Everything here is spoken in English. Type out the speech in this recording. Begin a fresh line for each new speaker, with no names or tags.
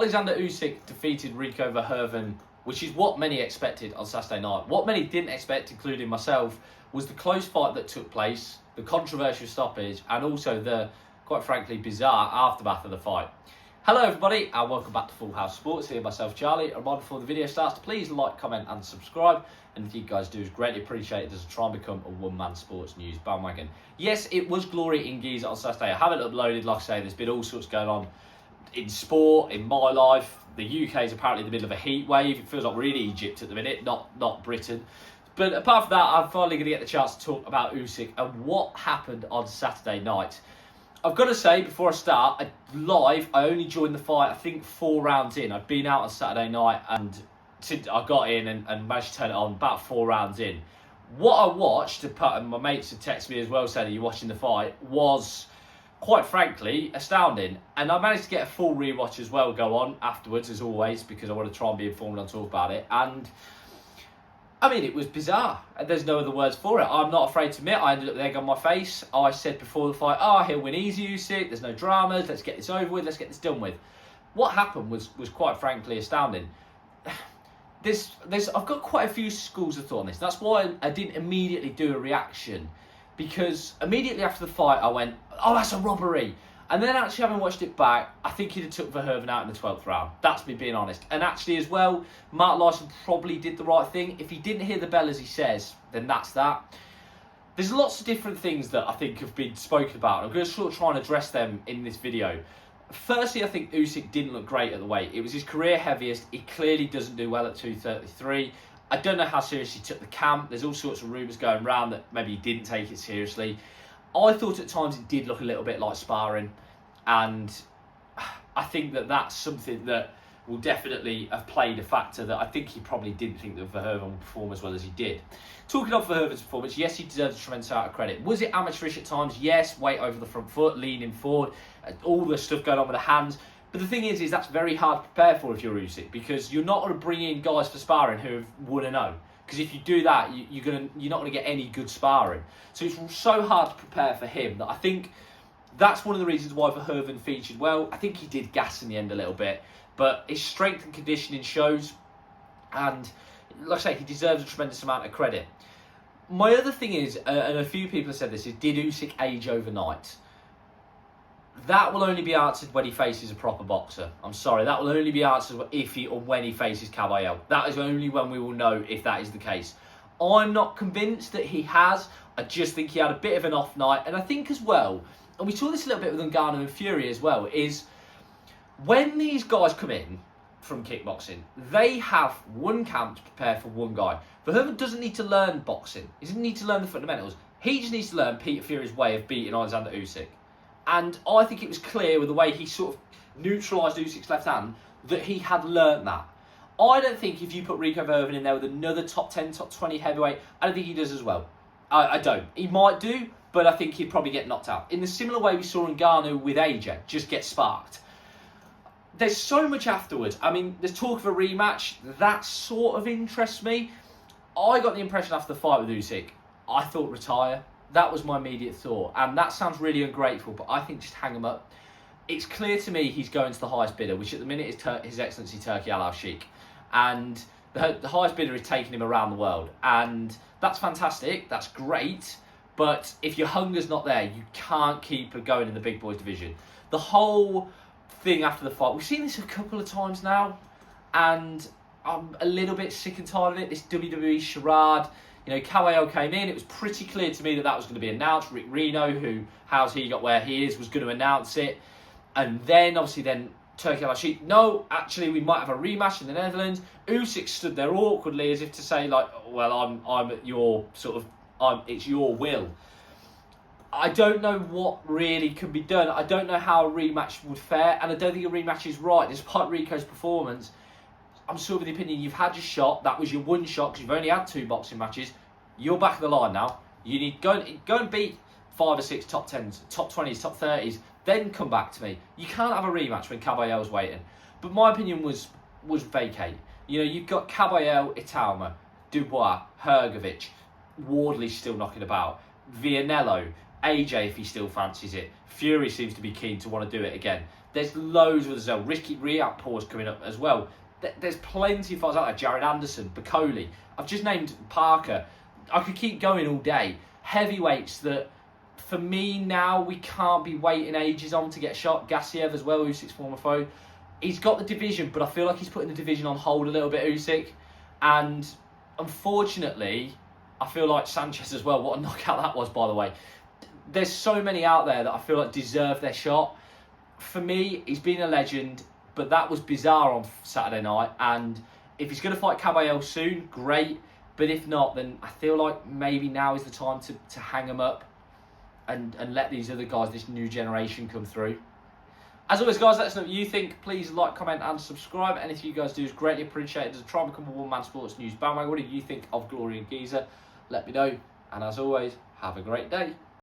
Oleksandr Usyk defeated Rico Verhoeven, which is what many expected on Saturday night. What many didn't expect, including myself, was the close fight that took place, the controversial stoppage, and also the, quite frankly, bizarre aftermath of the fight. Hello everybody, and welcome back to Full House Sports. Here myself, Charlie. A reminder before the video starts to please like, comment and subscribe. And if you guys do, it's greatly appreciated as I try and become a one-man sports news bandwagon. Yes, it was glory in Giza on Saturday. I haven't uploaded, like I say, there's been all sorts going on in sport, in my life. The UK is apparently in the middle of a heat wave. It feels like we're in Egypt at the minute, not Britain. But apart from that, I'm finally going to get the chance to talk about Usyk and what happened on Saturday night. I've got to say, before I start, I only joined the fight, I think 4 rounds in. I'd been out on Saturday night and I got in and managed to turn it on about 4 rounds in. What I watched, and my mates had texted me as well saying, "Are you watching the fight?" was, quite frankly, astounding. And I managed to get a full rewatch as well go on afterwards, as always, because I want to try and be informed and talk about it. And I mean, it was bizarre. There's no other words for it. I'm not afraid to admit I ended up with egg on my face. I said before the fight, he'll win easy, Usyk. There's no dramas. Let's get this over with. Let's get this done with. What happened was quite frankly astounding. I've got quite a few schools of thought on this. That's why I didn't immediately do a reaction. Because immediately after the fight, I went, "Oh, that's a robbery." And then actually having watched it back, I think he'd have took Verhoeven out in the 12th round. That's me being honest. And actually as well, Mark Lyson probably did the right thing. If he didn't hear the bell as he says, then that's that. There's lots of different things that I think have been spoken about. I'm going to sort of try and address them in this video. Firstly, I think Usyk didn't look great at the weight. It was his career heaviest. He clearly doesn't do well at 233. I don't know how seriously he took the camp. There's all sorts of rumours going around that maybe he didn't take it seriously. I thought at times it did look a little bit like sparring, and I think that that's something that will definitely have played a factor that I think he probably didn't think that Verhoeven would perform as well as he did. Talking of Verhoeven's performance, yes, he deserves a tremendous amount of credit. Was it amateurish at times? Yes, weight over the front foot, leaning forward, all the stuff going on with the hands. But the thing is that's very hard to prepare for if you're Usyk, because you're not going to bring in guys for sparring who have won a no. Because if you do that, you're not going to get any good sparring. So it's so hard to prepare for him that I think that's one of the reasons why Verhoeven featured well. I think he did gas in the end a little bit, but his strength and conditioning shows. And like I say, he deserves a tremendous amount of credit. My other thing is, and a few people have said this, is did Usyk age overnight? That will only be answered when he faces a proper boxer. I'm sorry, that will only be answered if he or when he faces Kabayel. That is only when we will know if that is the case. I'm not convinced that he has. I just think he had a bit of an off night. And I think as well, and we saw this a little bit with Ngannou and Fury as well, is when these guys come in from kickboxing, they have one camp to prepare for one guy. Verhoeven doesn't need to learn boxing. He doesn't need to learn the fundamentals. He just needs to learn Peter Fury's way of beating Oleksandr Usyk. And I think it was clear with the way he sort of neutralised Usyk's left hand that he had learnt that. I don't think if you put Rico Verhoeven in there with another top 10, top 20 heavyweight, I don't think he does as well. I don't. He might do, but I think he'd probably get knocked out. In the similar way we saw Ngannou with AJ, just get sparked. There's so much afterwards. I mean, there's talk of a rematch. That sort of interests me. I got the impression after the fight with Usyk, I thought retire. That was my immediate thought. And that sounds really ungrateful, but I think just hang him up. It's clear to me he's going to the highest bidder, which at the minute is His Excellency Turki Al-Sheikh. And the highest bidder is taking him around the world. And that's fantastic. That's great. But if your hunger's not there, you can't keep going in the big boys division. The whole thing after the fight, we've seen this a couple of times now. And I'm a little bit sick and tired of it. This WWE charade. You know, Kabayel came in. It was pretty clear to me that was going to be announced. Rick Reno, how's he got where he is, was going to announce it. And then, obviously, Turki Al-Sheikh, no, actually, we might have a rematch in the Netherlands. Usyk stood there awkwardly as if to say, like, well, I'm at your it's your will. I don't know what really can be done. I don't know how a rematch would fare, and I don't think a rematch is right. Despite Rico's performance, I'm sort of the opinion you've had your shot. That was your one shot because you've only had 2 boxing matches. You're back of the line now. You need go and beat 5 or 6 top 10s, top 20s, top 30s. Then come back to me. You can't have a rematch when Kabayel's waiting. But my opinion was vacate. You know, you've got Kabayel, Italma, Dubois, Hrgovic, Wardley's still knocking about, Vianello, AJ if he still fancies it. Fury seems to be keen to want to do it again. There's loads with as well. Ricky Riakpor's coming up as well. There's plenty of fights out there. Jared Anderson, Bacoli. I've just named Parker. I could keep going all day. Heavyweights that, for me now, we can't be waiting ages on to get shot. Gassiev as well, Usyk's former foe. He's got the division, but I feel like he's putting the division on hold a little bit, Usyk. And unfortunately, I feel like Sanchez as well. What a knockout that was, by the way. There's so many out there that I feel like deserve their shot. For me, he's been a legend, but that was bizarre on Saturday night. And if he's going to fight Kabayel soon, great. But if not, then I feel like maybe now is the time to hang him up and let these other guys, this new generation, come through. As always, guys, let us know what you think. Please like, comment, and subscribe. Anything you guys do is greatly appreciated. As I try and become a one-man sports news bandwagon, what do you think of Glory and Giza? Let me know. And as always, have a great day.